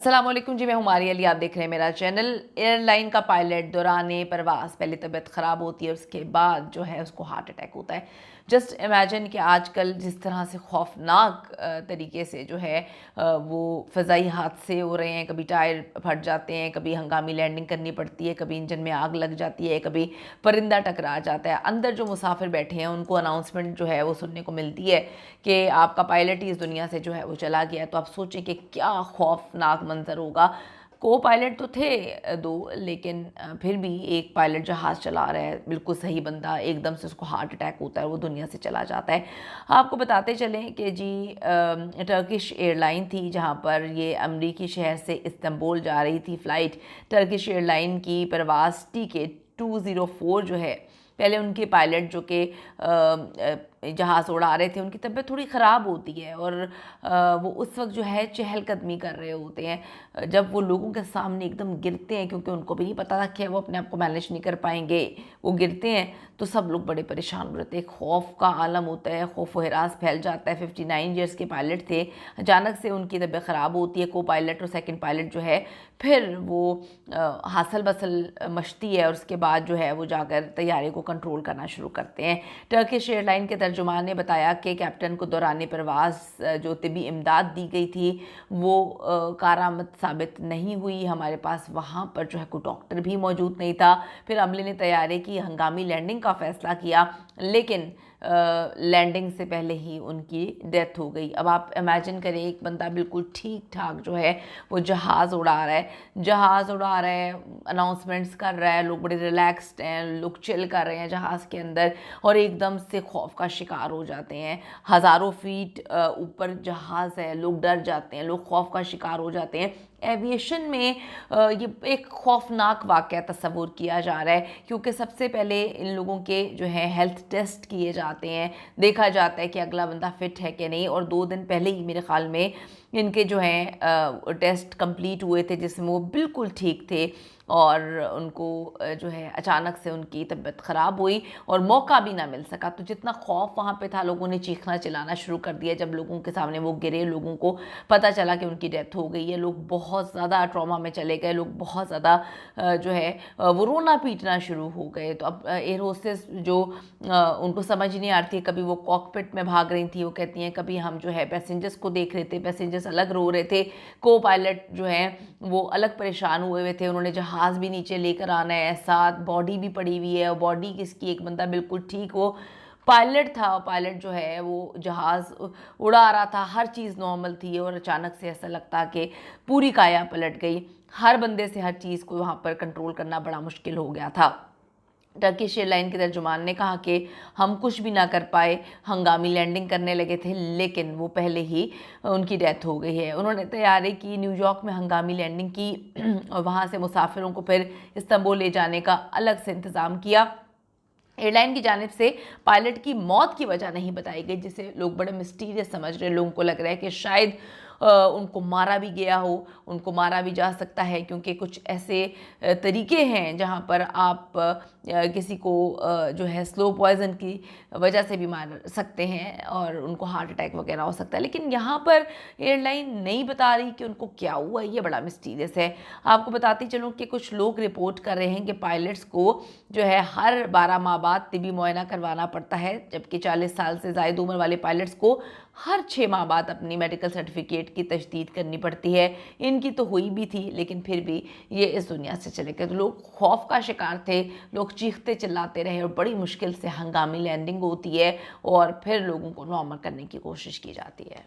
अस्सलाम वालेकुम जी, मैं हूं मारिया अली, आप देख रहे हैं मेरा चैनल। एयरलाइन का पायलट दौरान परवास पहले तबीयत ख़राब होती है, उसके बाद जो है उसको हार्ट अटैक होता है। जस्ट इमेजिन कि आजकल जिस तरह से खौफनाक तरीके से जो है वो फ़ज़ाई हादसे हो रहे हैं, कभी टायर फट जाते हैं, कभी हंगामी लैंडिंग करनी पड़ती है, कभी इंजन में आग लग जाती है, कभी परिंदा टकरा जाता है। अंदर जो मुसाफिर बैठे हैं उनको अनाउंसमेंट जो है वो सुनने को मिलती है कि आपका पायलट ही इस दुनिया से जो है वो चला गया। तो आप सोचें कि क्या खौफनाक मंजर होगा। को पायलट तो थे दो, लेकिन फिर भी एक पायलट जहाज़ चला रहा है, बिल्कुल सही बंदा, एकदम से उसको हार्ट अटैक होता है, वो दुनिया से चला जाता है। आपको बताते चलें कि जी टर्किश एयरलाइन थी, जहाँ पर ये अमरीकी शहर से इस्तांबुल जा रही थी फ़्लाइट। टर्किश एयरलाइन की परवाज़ TK 204 जो है, पहले उनके पायलट जो कि जहाज़ उड़ा रहे थे, उनकी तबीयत थोड़ी ख़राब होती है और वो उस वक्त जो है चहलकदमी कर रहे होते हैं। जब वो लोगों के सामने एकदम गिरते हैं, क्योंकि उनको भी नहीं पता था कि वो अपने आप को मैनेज नहीं कर पाएंगे, वो गिरते हैं तो सब लोग बड़े परेशान हो रहते हैं। खौफ का आलम होता है, खौफ व हिरास फैल जाता है। 59 ईयर्स के पायलट थे, अचानक से उनकी तबीयत ख़राब होती है। को पायलट और सेकंड पायलट जो है फिर वो हासल बसल मचती है और उसके बाद जो है वो जाकर तैयारे को कंट्रोल करना शुरू करते हैं। टर्किश एयरलाइन के तर्जुमान ने बताया कि कैप्टन को दौरान परवाज़ जो तिबी इमदाद दी गई थी वो कारामद साबित नहीं हुई। हमारे पास वहाँ पर जो है कोई डॉक्टर भी मौजूद नहीं था। फिर अमले ने तैयारे की हंगामी लैंडिंग का फ़ैसला किया, लेकिन लैंडिंग से पहले ही उनकी डेथ हो गई। अब आप इमेजिन करें, एक बंदा बिल्कुल ठीक ठाक जो है वो जहाज़ उड़ा रहा है, अनाउंसमेंट्स कर रहा है, लोग बड़े रिलैक्स्ड हैं, लोग चिल कर रहे हैं जहाज़ के अंदर, और एकदम से खौफ का शिकार हो जाते हैं। हज़ारों फीट ऊपर जहाज़ है, लोग डर जाते हैं, लोग खौफ का शिकार हो जाते हैं। एविएशन में ये एक खौफनाक वाक़या तस्वुर किया जा रहा है, क्योंकि सबसे पहले इन लोगों के जो है हेल्थ टेस्ट किए जाते हैं, देखा जाता है कि अगला बंदा फ़िट है कि नहीं। और 2 दिन पहले ही मेरे ख़्याल में इनके जो हैं टेस्ट कंप्लीट हुए थे, जिसमें वो बिल्कुल ठीक थे, और उनको जो है अचानक से उनकी तबीयत ख़राब हुई और मौका भी ना मिल सका। तो जितना खौफ वहाँ पे था, लोगों ने चीखना चिल्लाना शुरू कर दिया जब लोगों के सामने वो गिरे, लोगों को पता चला कि उनकी डेथ हो गई है। लोग बहुत ज़्यादा ट्रॉमा में चले गए, लोग बहुत ज़्यादा जो है वो रोना पीटना शुरू हो गए। तो अब एयर होस्टेस जो उनको समझ नहीं आती है, कभी वो कॉकपिट में भाग रही थी, वो कहती हैं कभी हम जो है पैसेंजर्स को देख रहे थे, पैसेंजर्स अलग रो रहे थे, को पायलट जो हैं वो अलग परेशान हुए थे, उन्होंने जहाज़ भी नीचे लेकर आना है, साथ बॉडी भी पड़ी हुई है, और बॉडी किसकी, एक बंदा बिल्कुल ठीक वो पायलट था, पायलट जो है वो जहाज़ उड़ा रहा था, हर चीज़ नॉर्मल थी, और अचानक से ऐसा लगता कि पूरी काया पलट गई। हर बंदे से हर चीज़ को वहाँ पर कंट्रोल करना बड़ा मुश्किल हो गया था। टर्किश एयरलाइन के तर्जुमान ने कहा कि हम कुछ भी ना कर पाए, हंगामी लैंडिंग करने लगे थे, लेकिन वो पहले ही उनकी डेथ हो गई है। उन्होंने तैयारी की, न्यूयॉर्क में हंगामी लैंडिंग की और वहाँ से मुसाफिरों को फिर इस्तांबुल ले जाने का अलग से इंतज़ाम किया। एयरलाइन की जानिब से पायलट की मौत की वजह नहीं बताई गई, जिसे लोग बड़े मिस्टीरियस समझ रहे हैं। लोगों को लग रहा है कि शायद उनको मारा भी गया हो, उनको मारा भी जा सकता है, क्योंकि कुछ ऐसे तरीके हैं जहां पर आप किसी को जो है स्लो पॉइजन की वजह से भी मार सकते हैं और उनको हार्ट अटैक वगैरह हो सकता है। लेकिन यहाँ पर एयरलाइन नहीं बता रही कि उनको क्या हुआ, ये बड़ा मिस्टीरियस है। आपको बताती चलूँ कि कुछ लोग रिपोर्ट कर रहे हैं कि पायलट्स को जो है हर 12 माह बाद तिबी मुआयना करवाना पड़ता है, जबकि 40 साल से ज़ायद उम्र वाले पायलट्स को हर 6 माह बाद अपनी मेडिकल सर्टिफिकेट की तजदीद करनी पड़ती है। इनकी तो हुई भी थी, लेकिन फिर भी ये इस दुनिया से चले गए। तो लोग खौफ का शिकार थे, लोग चीखते चिल्लाते रहे, और बड़ी मुश्किल से हंगामी लैंडिंग होती है और फिर लोगों को नॉर्मल करने की कोशिश की जाती है।